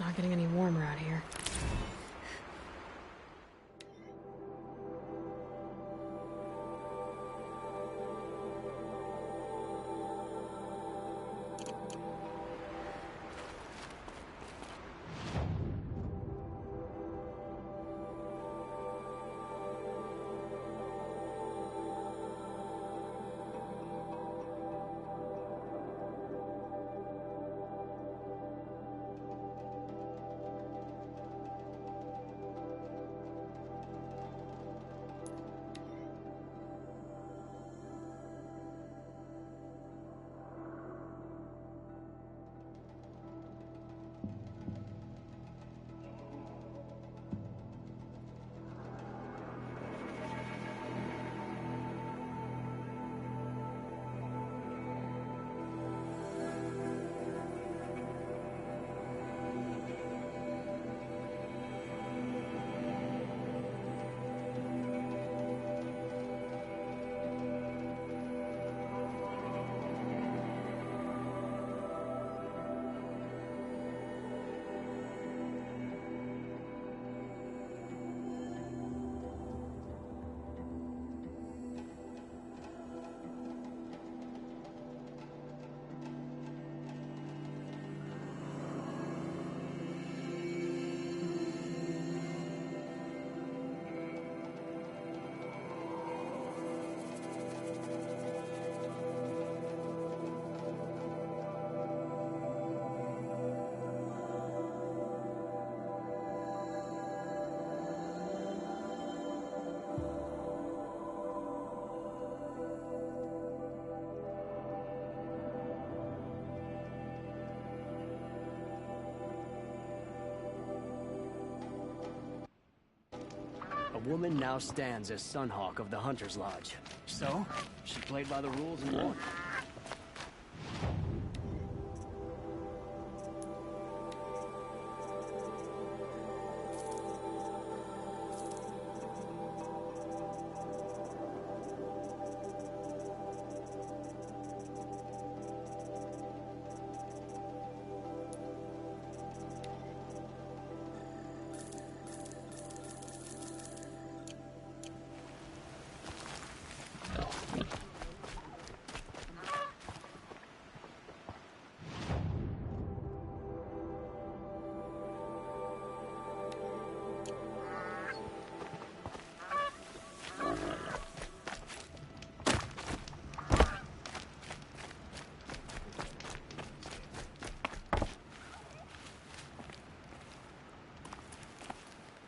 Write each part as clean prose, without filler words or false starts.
not getting any warmer out here. A woman now stands as Sunhawk of the Hunter's Lodge. So, she played by the rules and won.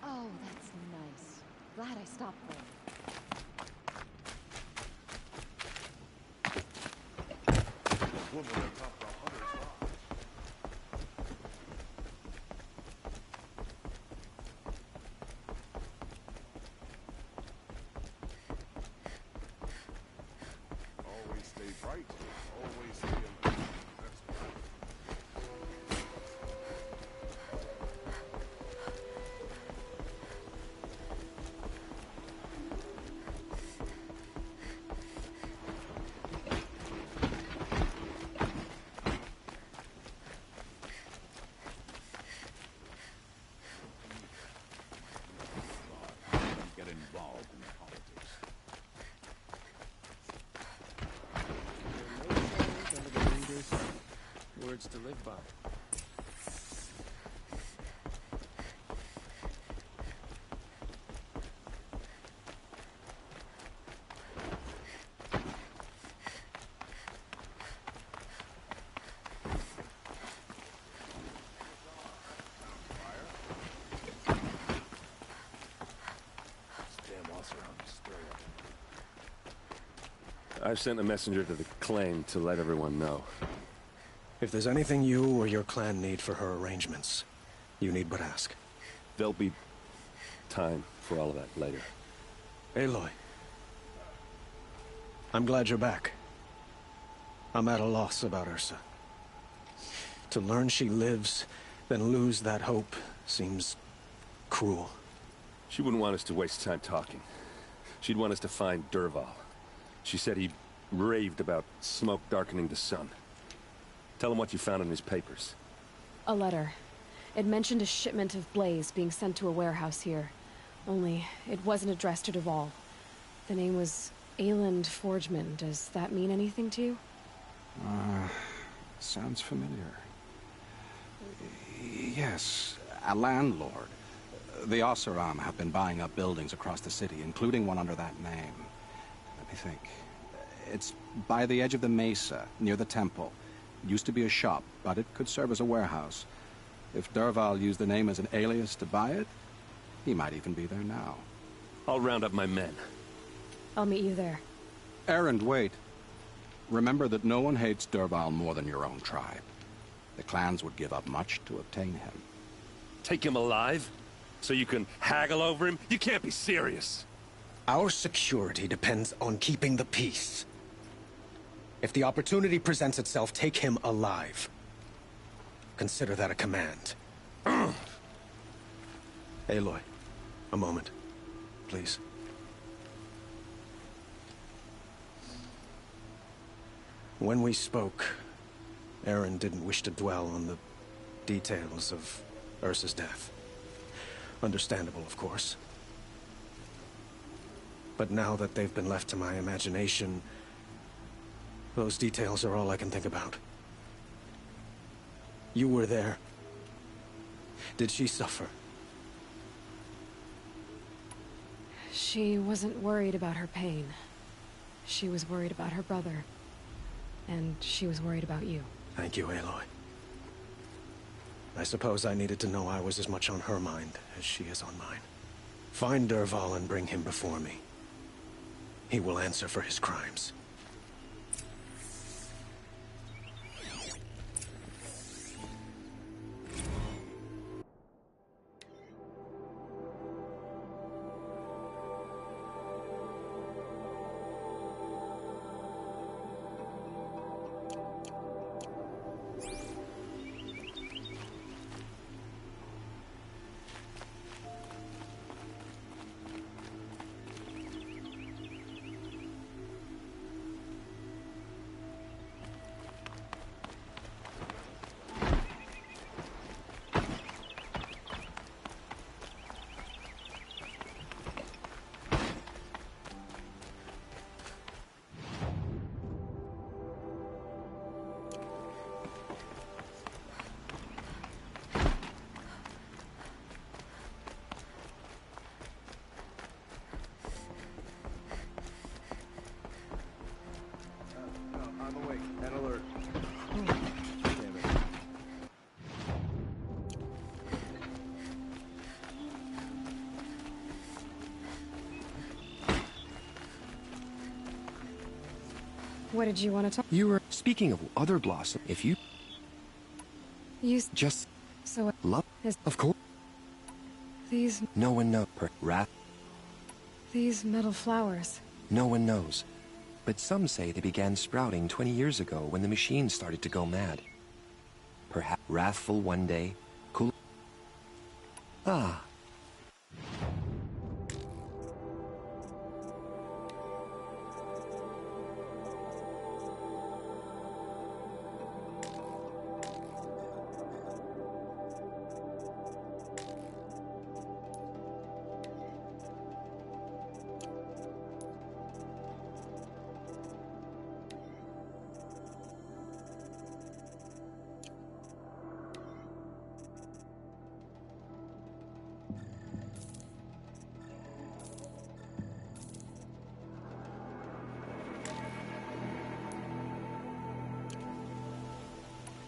Oh, that's nice. Glad I stopped there. Woman atop the Hunter's Lodge. Always stay bright. Always stay alert. That's right. Get involved in politics. Words to live by. I've sent a messenger to the claim to let everyone know. If there's anything you or your clan need for her arrangements, you need but ask. There'll be time for all of that later. Aloy. I'm glad you're back. I'm at a loss about Ursa. To learn she lives, then lose that hope, seems cruel. She wouldn't want us to waste time talking. She'd want us to find Dervahl. She said he raved about smoke darkening the sun. Tell him what you found in his papers. A letter. It mentioned a shipment of blaze being sent to a warehouse here. Only, it wasn't addressed to Derval. The name was Ayland Forgeman. Does that mean anything to you? Sounds familiar. Yes, a landlord. The Oseram have been buying up buildings across the city, including one under that name. Let me think. It's by the edge of the mesa, near the temple. Used to be a shop, but it could serve as a warehouse. If Derval used the name as an alias to buy it, he might even be there now. I'll round up my men. I'll meet you there. Erend, wait. Remember that no one hates Derval more than your own tribe. The clans would give up much to obtain him. Take him alive? So you can haggle over him? You can't be serious. Our security depends on keeping the peace. If the opportunity presents itself, take him alive. Consider that a command. Aloy, a moment, please. When we spoke, Erend didn't wish to dwell on the details of Ursa's death. Understandable, of course. But now that they've been left to my imagination, those details are all I can think about. You were there. Did she suffer? She wasn't worried about her pain. She was worried about her brother. And she was worried about you. Thank you, Aloy. I suppose I needed to know I was as much on her mind as she is on mine. Find Derval and bring him before me. He will answer for his crimes. I'm awake and alert. Damn it. What did you want to talk? You were speaking of other blossom. If you just So love, is of course, these no one knows. Wrath, these metal flowers. no one knows. But some say they began sprouting 20 years ago when the machine started to go mad. Perhaps wrathful one day, cool. Ah.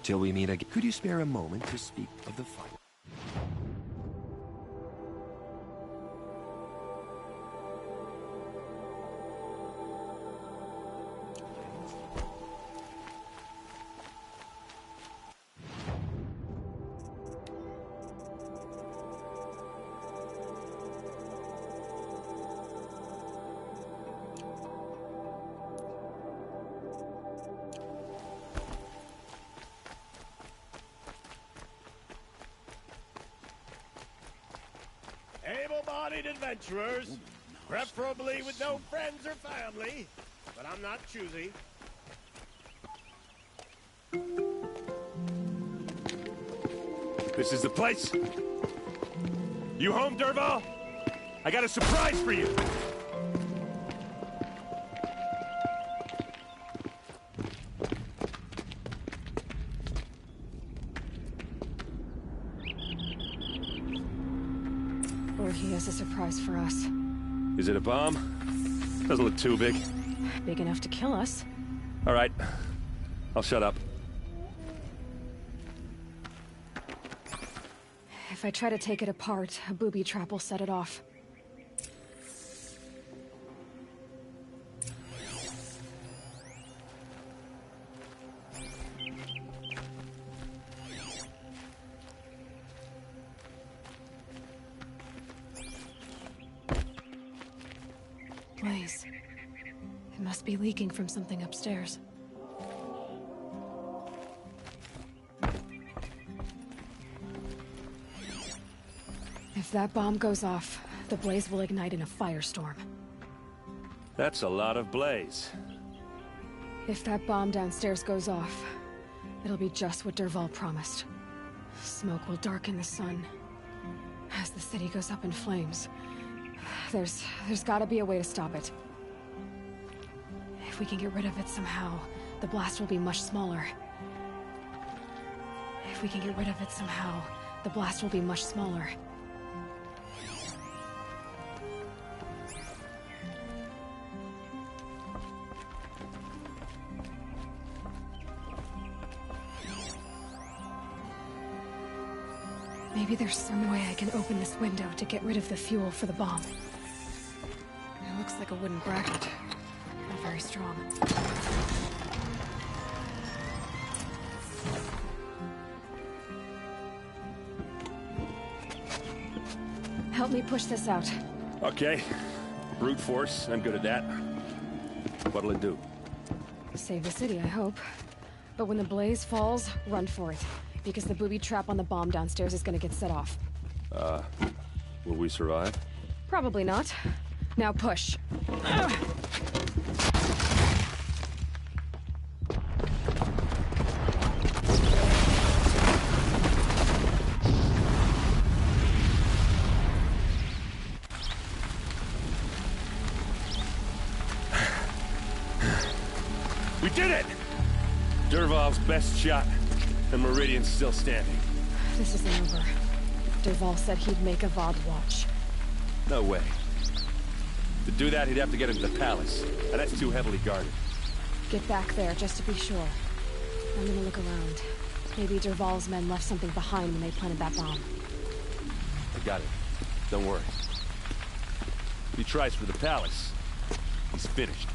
Till we meet again. Could you spare a moment to speak of the fight? Able-bodied adventurers, preferably with no friends or family, but I'm not choosy. This is the place? You home, Dervahl? I got a surprise for you! Or he has a surprise for us. Is it a bomb? Doesn't look too big. Big enough to kill us. All right. I'll shut up. If I try to take it apart, a booby trap will set it off. Blaze. It must be leaking from something upstairs. If that bomb goes off, the blaze will ignite in a firestorm. That's a lot of blaze. If that bomb downstairs goes off, it'll be just what Dervahl promised. Smoke will darken the sun. As the city goes up in flames, there's gotta be a way to stop it. If we can get rid of it somehow, the blast will be much smaller. If we can get rid of it somehow, the blast will be much smaller. Maybe there's some way I can open this window to get rid of the fuel for the bomb. It looks like a wooden bracket. Not very strong. Help me push this out. Okay. Brute force, I'm good at that. What'll it do? Save the city, I hope. But when the blaze falls, run for it. Because the booby trap on the bomb downstairs is gonna get set off. Will we survive? Probably not. Now push. We did it! Dervahl's best shot. The Meridian's still standing. This isn't over. Dervahl said he'd make a VOD watch. No way. To do that, he'd have to get into the palace. And that's too heavily guarded. Get back there, just to be sure. I'm gonna look around. Maybe Dervahl's men left something behind when they planted that bomb. I got it. Don't worry. If he tries for the palace, he's finished.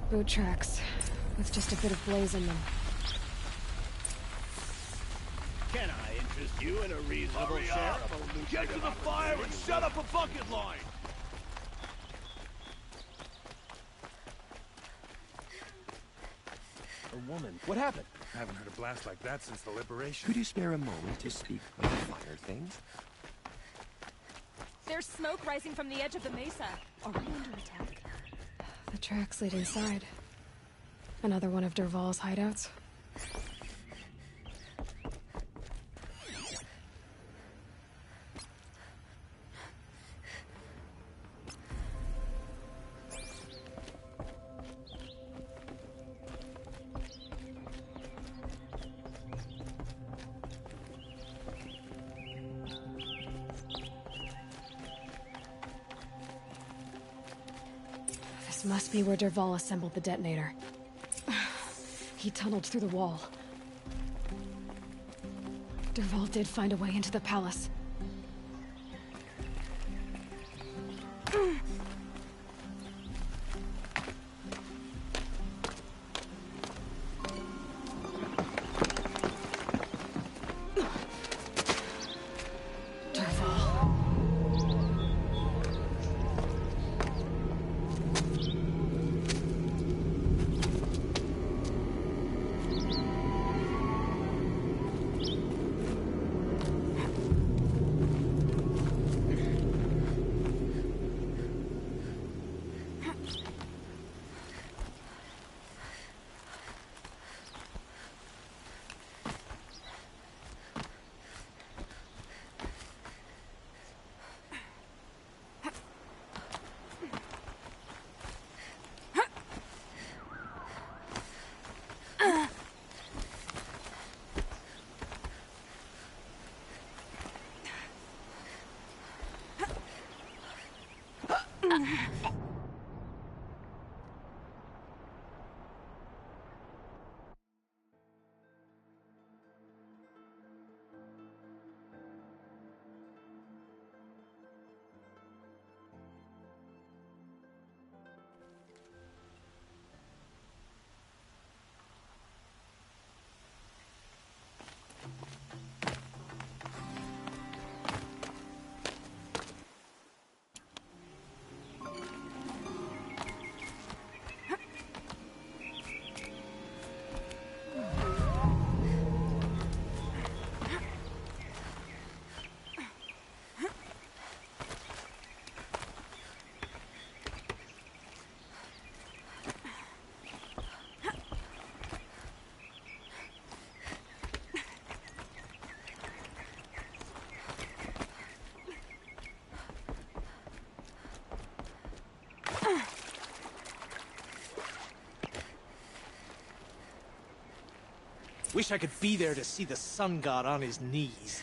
Boot tracks, with just a bit of blaze in them. Can I interest you in a reasonable share of a Get to the fire and shut up a bucket line! A woman. What happened? I haven't heard a blast like that since the liberation. Could you spare a moment to speak of the fire thing? There's smoke rising from the edge of the mesa. Are we under attack? The tracks lead inside. Another one of Dervahl's hideouts. This must be where Dervahl assembled the detonator. He tunneled through the wall. Dervahl did find a way into the palace. Wish I could be there to see the sun god on his knees.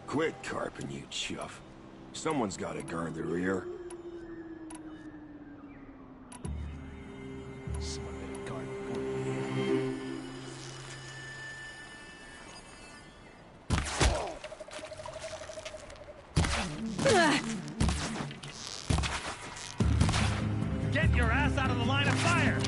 Quit carping, you chuff. Someone's gotta guard the rear. Get your ass out of the line of fire!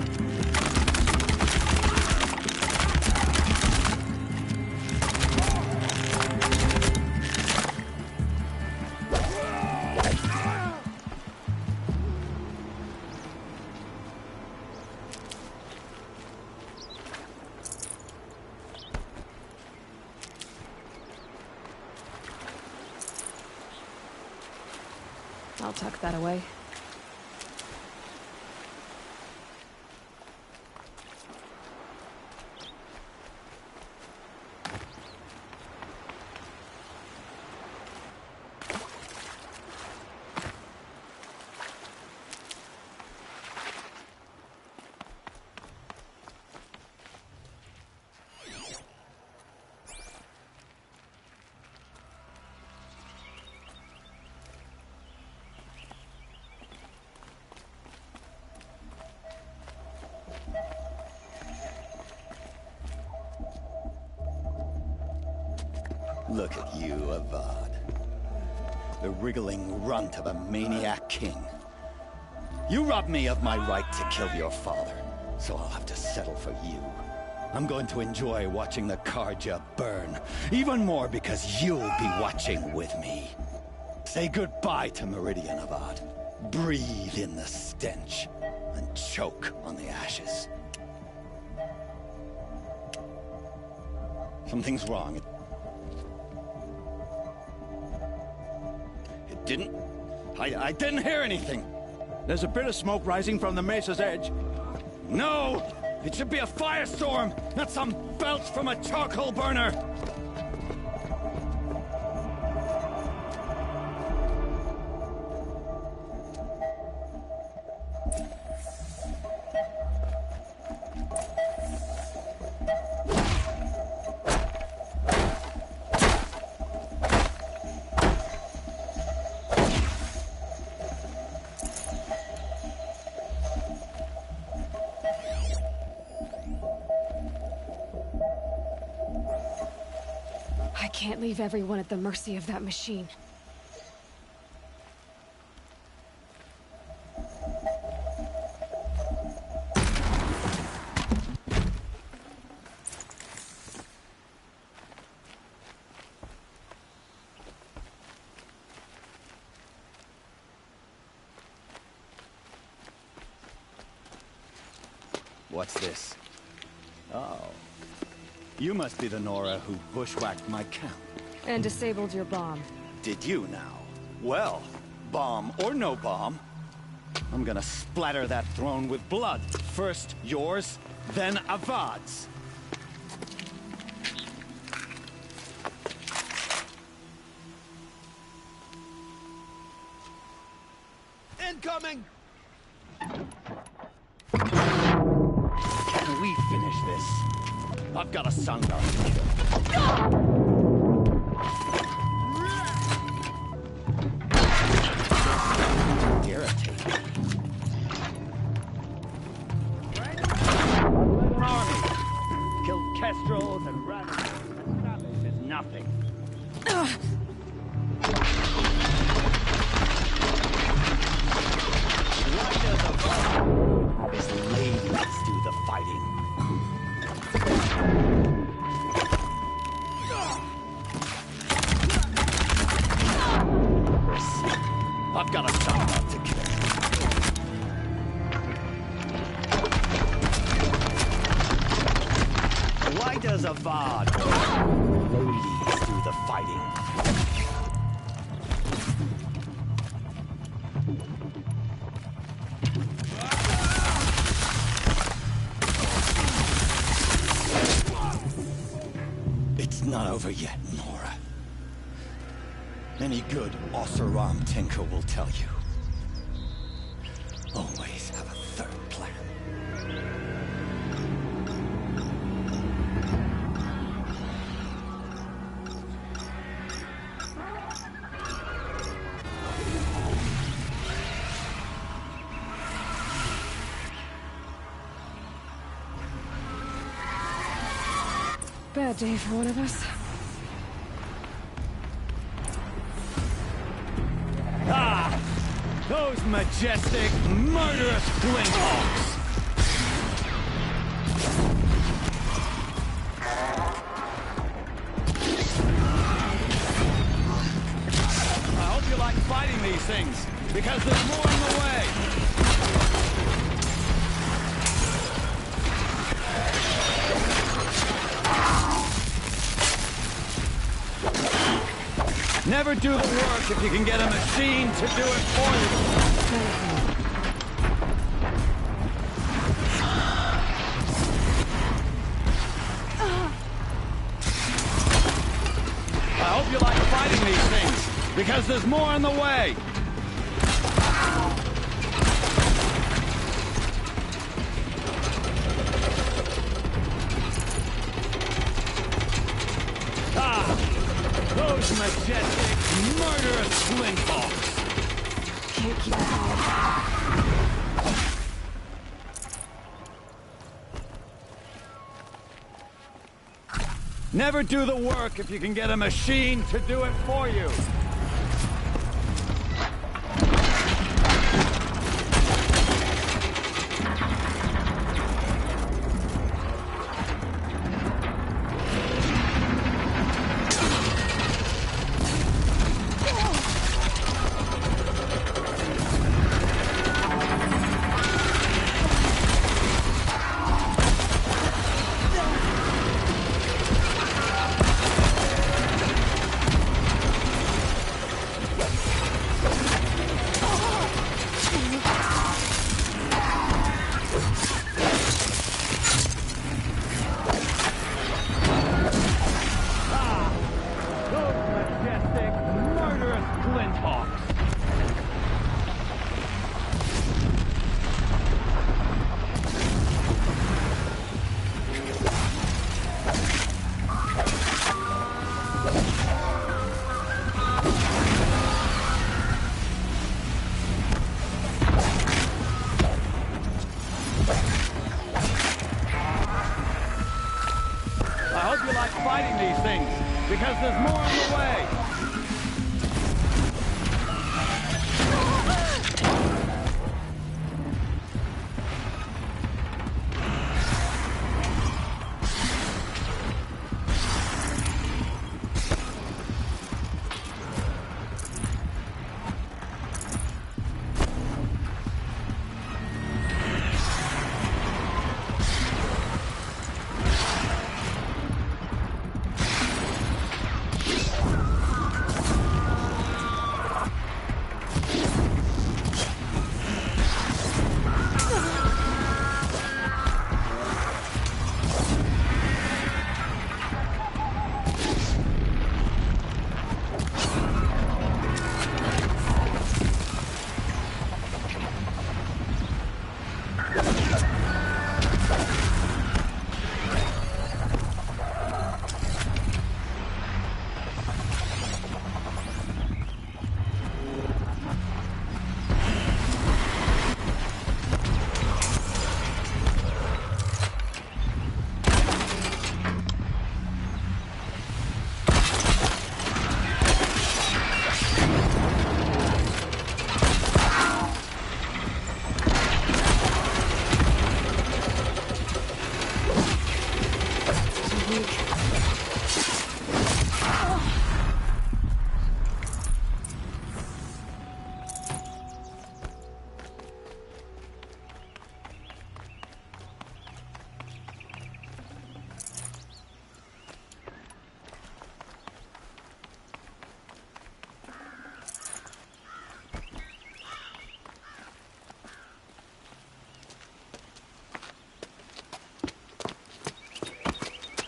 I'll tuck that away. Look at you, Avad. The wriggling runt of a maniac king. You robbed me of my right to kill your father, so I'll have to settle for you. I'm going to enjoy watching the Karja burn, even more because you'll be watching with me. Say goodbye to Meridian, Avad. Breathe in the stench, and choke on the ashes. Something's wrong. It didn't... I didn't hear anything. There's a bit of smoke rising from the mesa's edge. No! It should be a firestorm, not some belch from a charcoal burner! I can't leave everyone at the mercy of that machine. What's this? Oh. You must be the Nora who bushwhacked my camp. And disabled your bomb. Did you now? Well, bomb or no bomb, I'm gonna splatter that throne with blood. First yours, then Avad's. incoming! Can we finish this? I've got a sun guard to kill. Irritating. An army. Killed kestrels and rabbits. And savage is nothing. Why does the ladies do the fighting? I've got a son to kill. Why does a Vard ladies do the fighting? It's not over yet, Nora. Any good Oseram tinker will tell you. Always have a third plan. Bad day for one of us. Ah! Those majestic, murderous flinthawks! I hope you like fighting these things, because there's more in the way! Never do the work if you can get a machine to do it for you. I hope you like fighting these things, because there's more in the way. Those majestic, murderous flinthawks! Can't keep quiet. Never do the work if you can get a machine to do it for you. Fighting these things, because there's more on the way.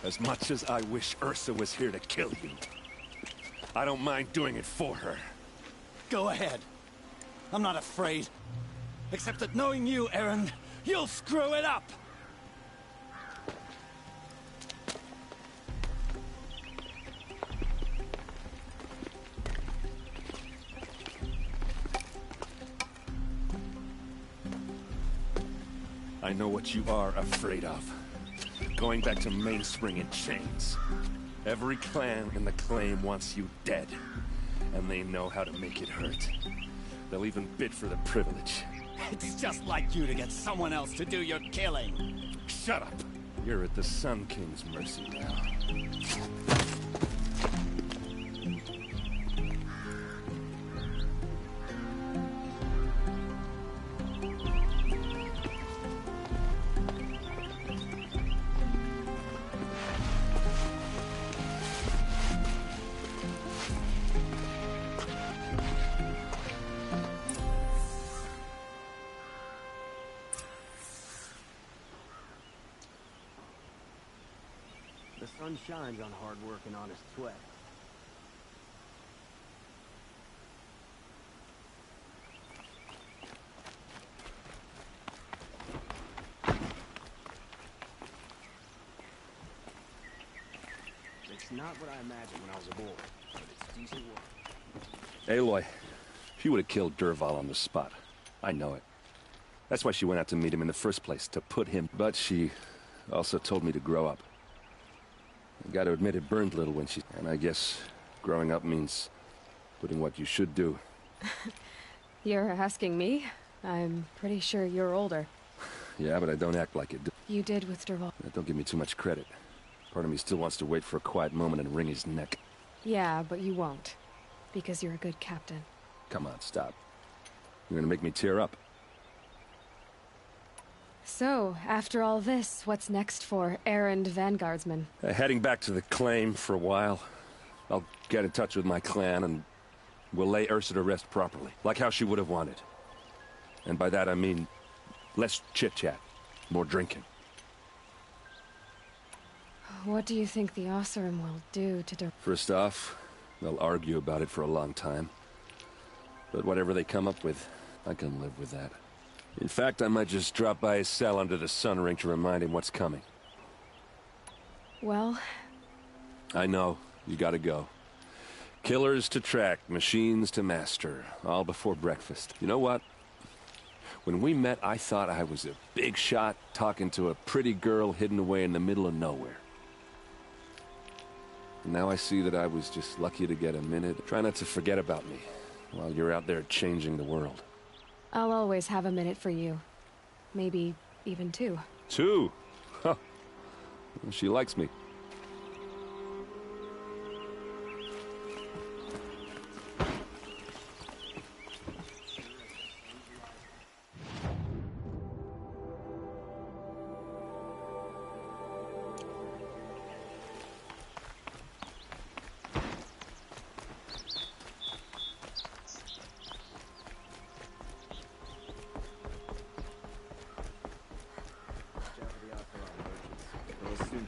As much as I wish Ursa was here to kill you, I don't mind doing it for her. Go ahead. I'm not afraid. Except that knowing you, Aaron, you'll screw it up! I know what you are afraid of. Going back to Mainspring in chains. Every clan in the claim wants you dead. And they know how to make it hurt. They'll even bid for the privilege. It's just like you to get someone else to do your killing. Shut up! You're at the Sun King's mercy now. The sun shines on hard work and honest sweat. It's not what I imagined when I was a boy, but it's decent work. Aloy, she would have killed Dervahl on the spot. I know it. That's why she went out to meet him in the first place, to put him... But she also told me to grow up. I gotta admit it burned little when she... And I guess growing up means putting what you should do. You're asking me? I'm pretty sure you're older. Yeah, but I don't act like it. You did with Dervahl. Don't give me too much credit. Part of me still wants to wait for a quiet moment and wring his neck. Yeah, but you won't. Because you're a good captain. Come on, stop. You're gonna make me tear up. So, after all this, what's next for errand vanguardsman? Heading back to the claim for a while. I'll get in touch with my clan and we'll lay Ursa to rest properly, like how she would have wanted. And by that I mean less chit-chat, more drinking. What do you think the Osseram will do to Dervahl? First off, they'll argue about it for a long time. But whatever they come up with, I can live with that. In fact, I might just drop by his cell under the sun ring to remind him what's coming. Well... I know. You gotta go. Killers to track, machines to master. All before breakfast. You know what? When we met, I thought I was a big shot talking to a pretty girl hidden away in the middle of nowhere. And now I see that I was just lucky to get a minute. Try not to forget about me while you're out there changing the world. I'll always have a minute for you. Maybe even two. Two? Huh. She likes me.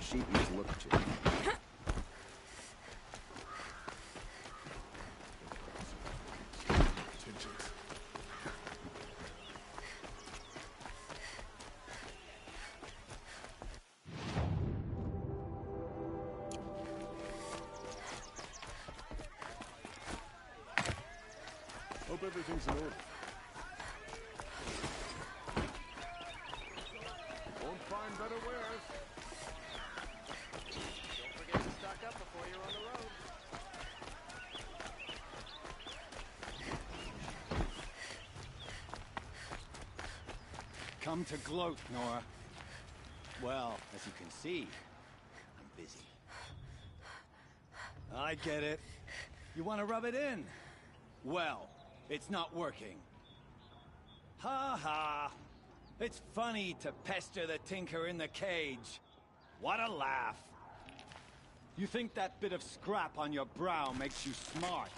Sheep need to look at you. Hope everything's in order. Won't find better wares. Come to gloat, Nora. Well, as you can see, I'm busy. I get it. You want to rub it in? Well, it's not working. Ha ha! It's funny to pester the tinker in the cage. What a laugh. You think that bit of scrap on your brow makes you smart?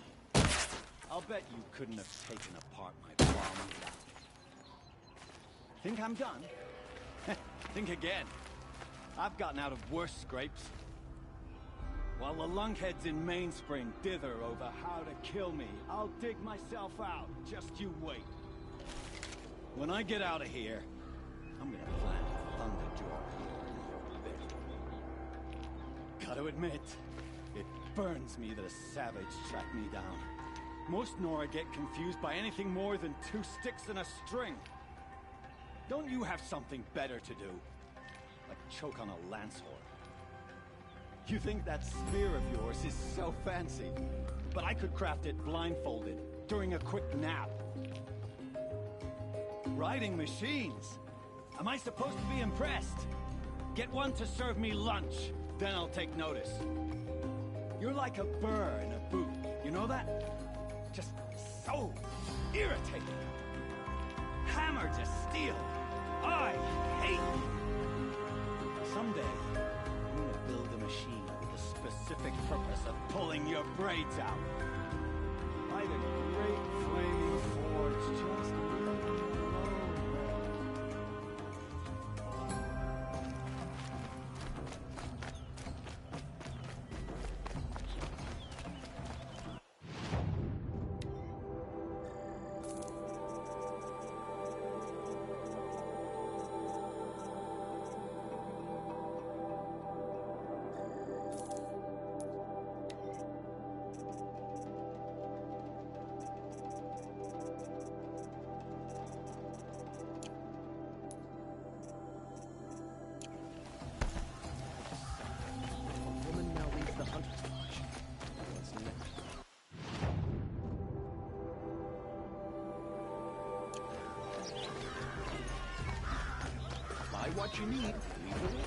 I'll bet you couldn't have taken apart my bomb. Think I'm done? Think again. I've gotten out of worse scrapes. While the lunkheads in Mainspring dither over how to kill me, I'll dig myself out. Just you wait. When I get out of here, I'm gonna plant a Thunderjaw here in Gotta admit, it burns me that a savage tracked me down. Most Nora get confused by anything more than 2 sticks and a string. Don't you have something better to do? Like choke on a lance horn. You think that spear of yours is so fancy, but I could craft it blindfolded, during a quick nap. Riding machines? Am I supposed to be impressed? Get one to serve me lunch, then I'll take notice. You're like a burr in a boot, you know that? Just so irritating. Hammer to steel. I hate you. Someday, I'm gonna build a machine with the specific purpose of pulling your braids out. By the great flaming forge, just leave me alone. What you need, leave it is.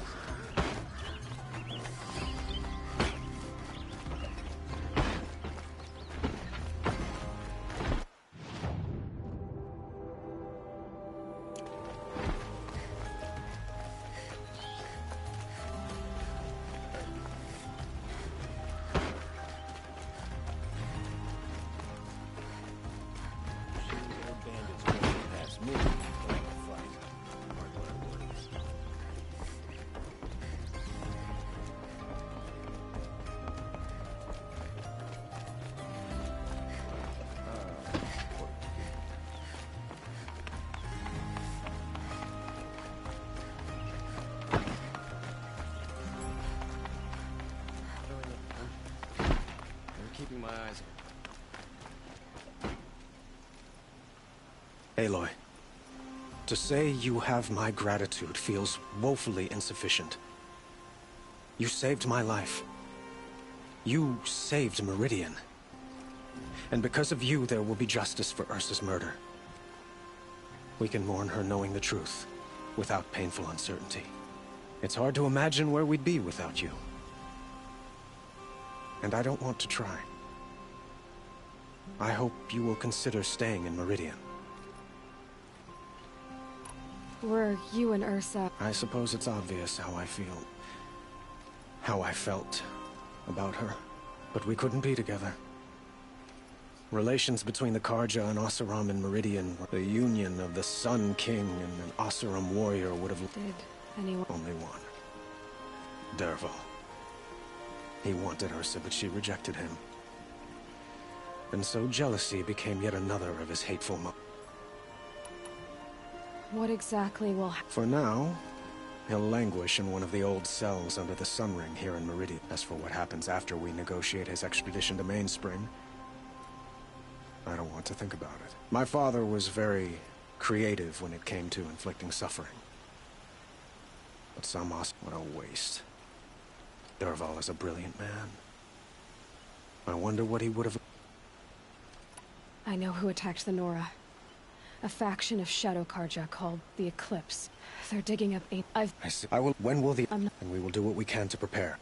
Keeping my eyes on. Aloy, to say you have my gratitude feels woefully insufficient. You saved my life. You saved Meridian. And because of you, there will be justice for Ursa's murder. We can mourn her knowing the truth, without painful uncertainty. It's hard to imagine where we'd be without you. And I don't want to try. I hope you will consider staying in Meridian. Were you and Ursa... I suppose it's obvious how I feel. How I felt about her. But we couldn't be together. Relations between the Karja and Oseram in Meridian, the union of the Sun King and an Oseram warrior would have... Did anyone... Only one. Dervahl. He wanted Ursa, but she rejected him. And so jealousy became yet another of his hateful What exactly will... For now, he'll languish in one of the old cells under the Sun Ring here in Meridian. As for what happens after we negotiate his extradition to Mainspring, I don't want to think about it. My father was very creative when it came to inflicting suffering. But what a waste. Dervahl is a brilliant man. I wonder what he would have... I know who attacked the Nora. A faction of Shadow Karja called the Eclipse. They're digging up I see. I will... When will the... And we will do what we can to prepare.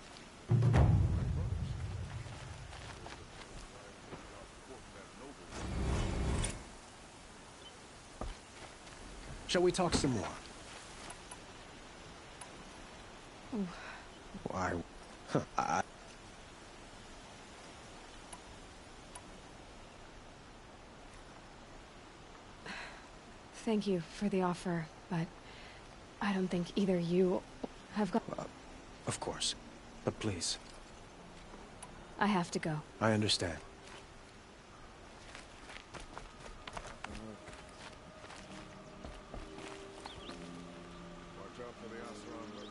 Shall we talk some more? Oh. Why? Thank you for the offer, but I don't think either you have got... Of course. But please. I have to go. I understand. Watch out for the Asran.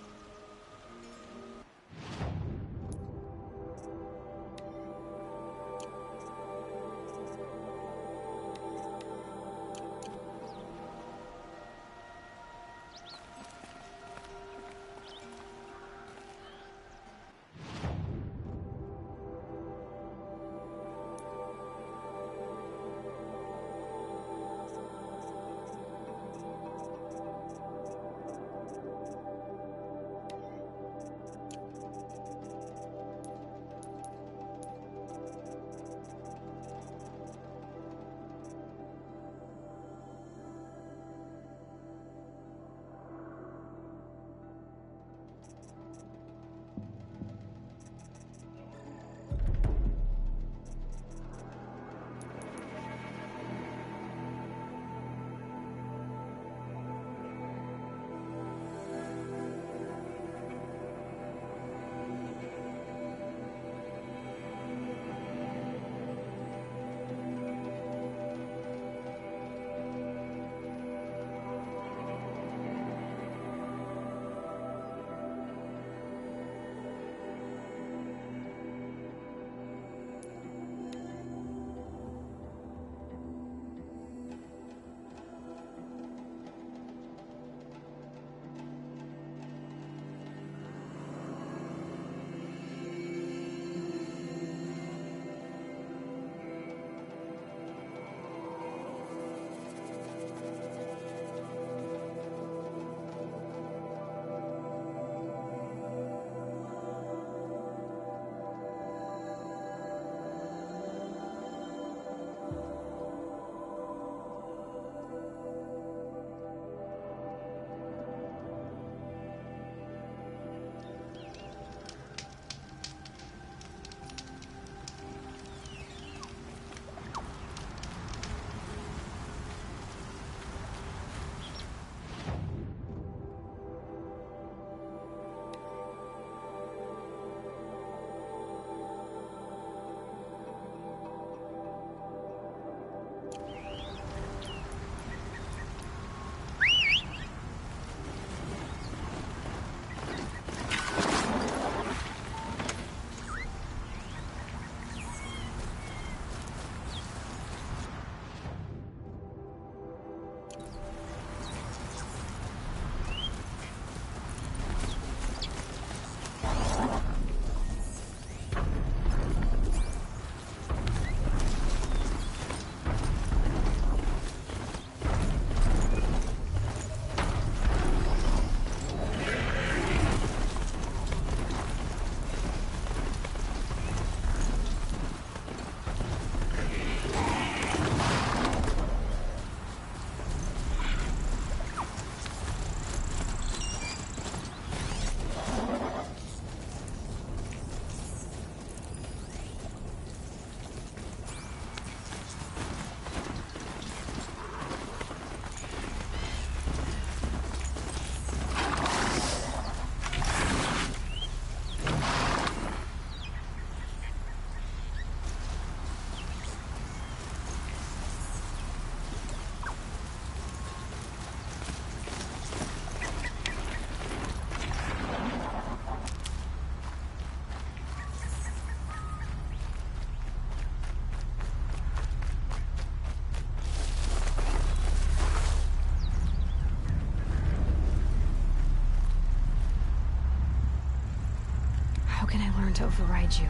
Can I learn to override you?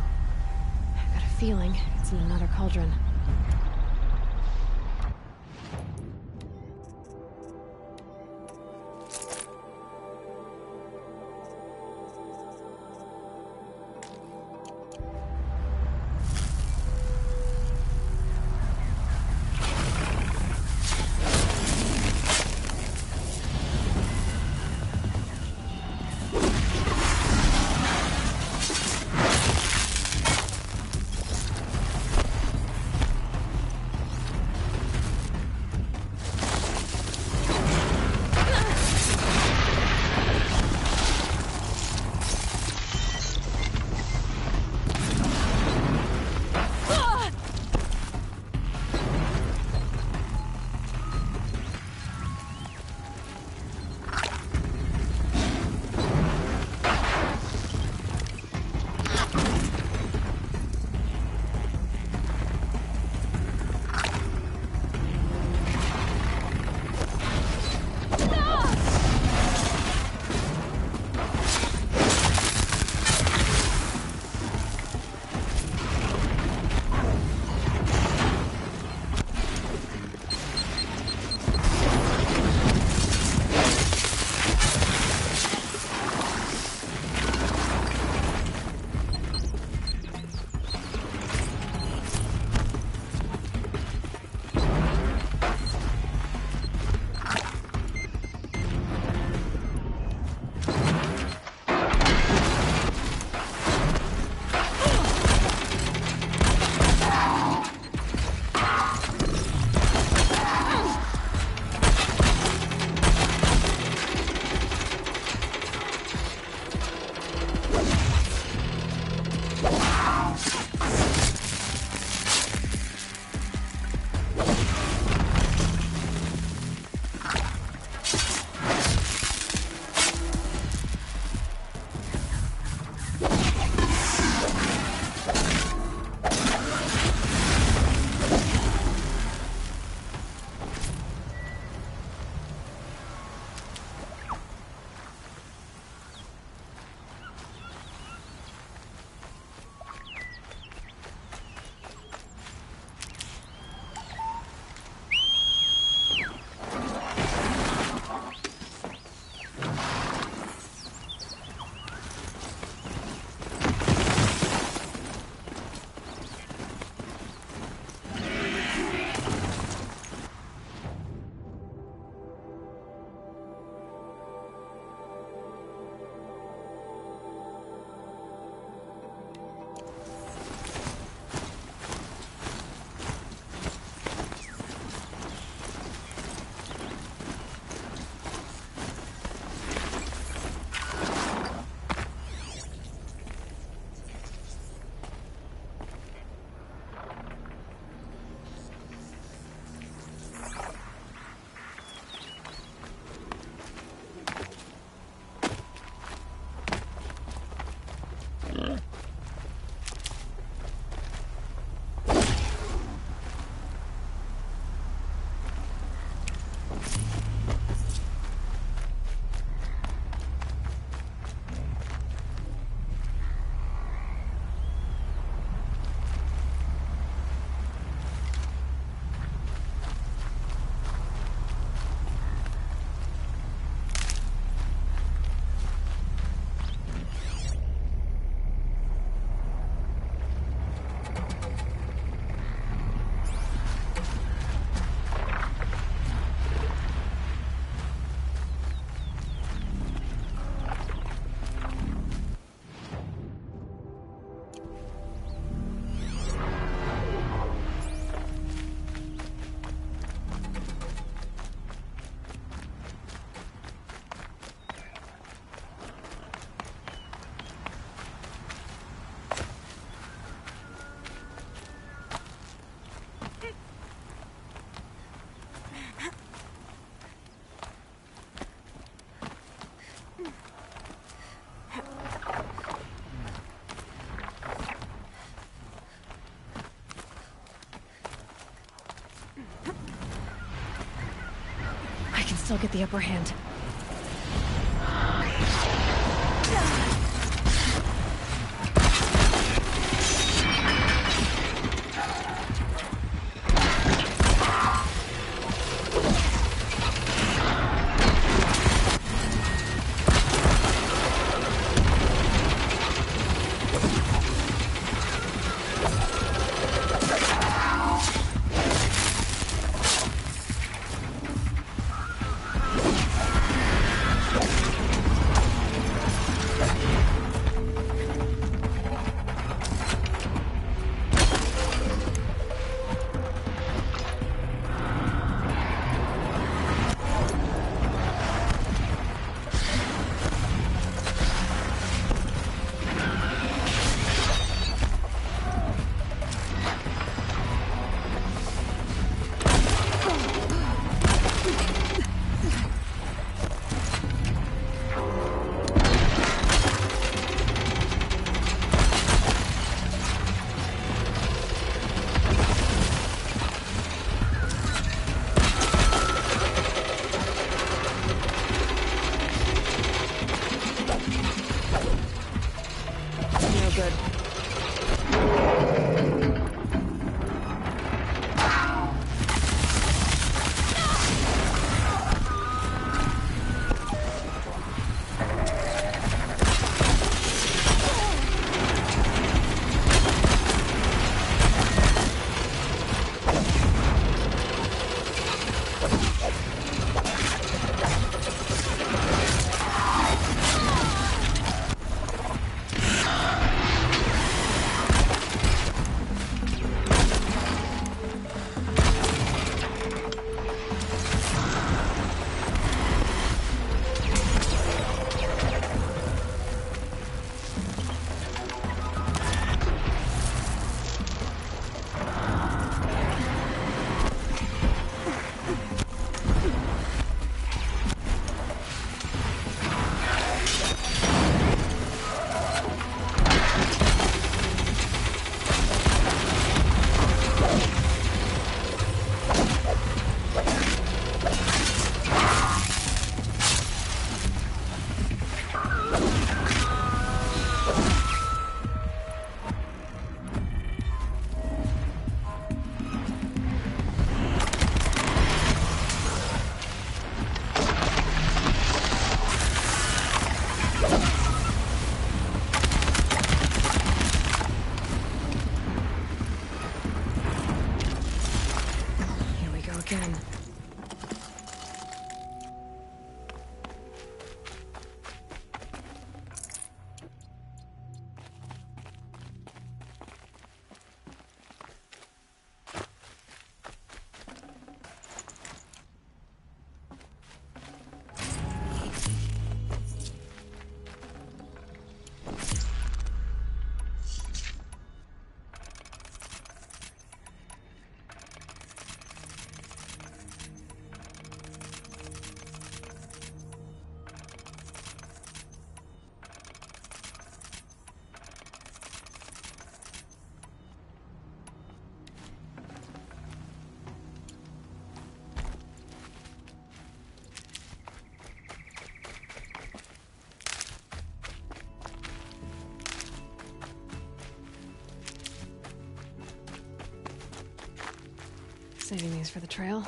I've got a feeling it's in another cauldron. guess I'll get the upper hand. Again. Saving these for the trail.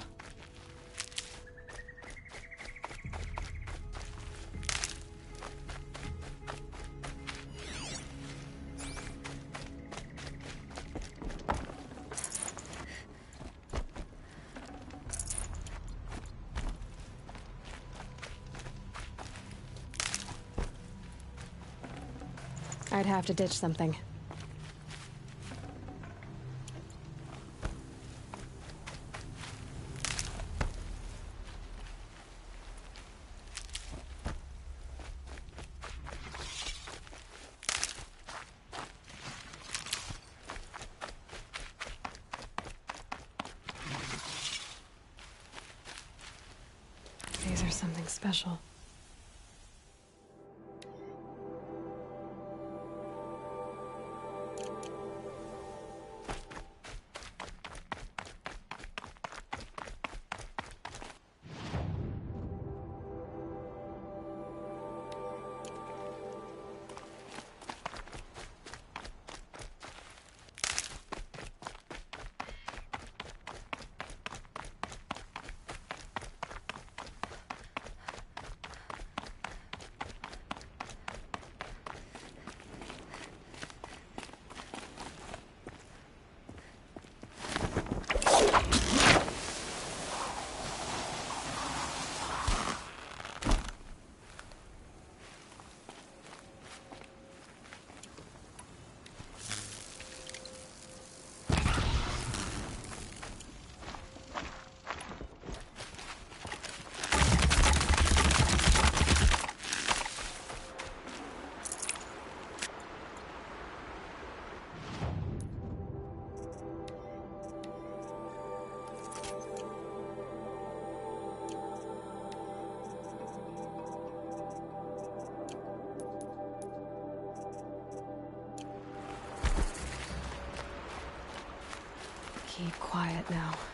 I'd have to ditch something. These are something special. Keep quiet now.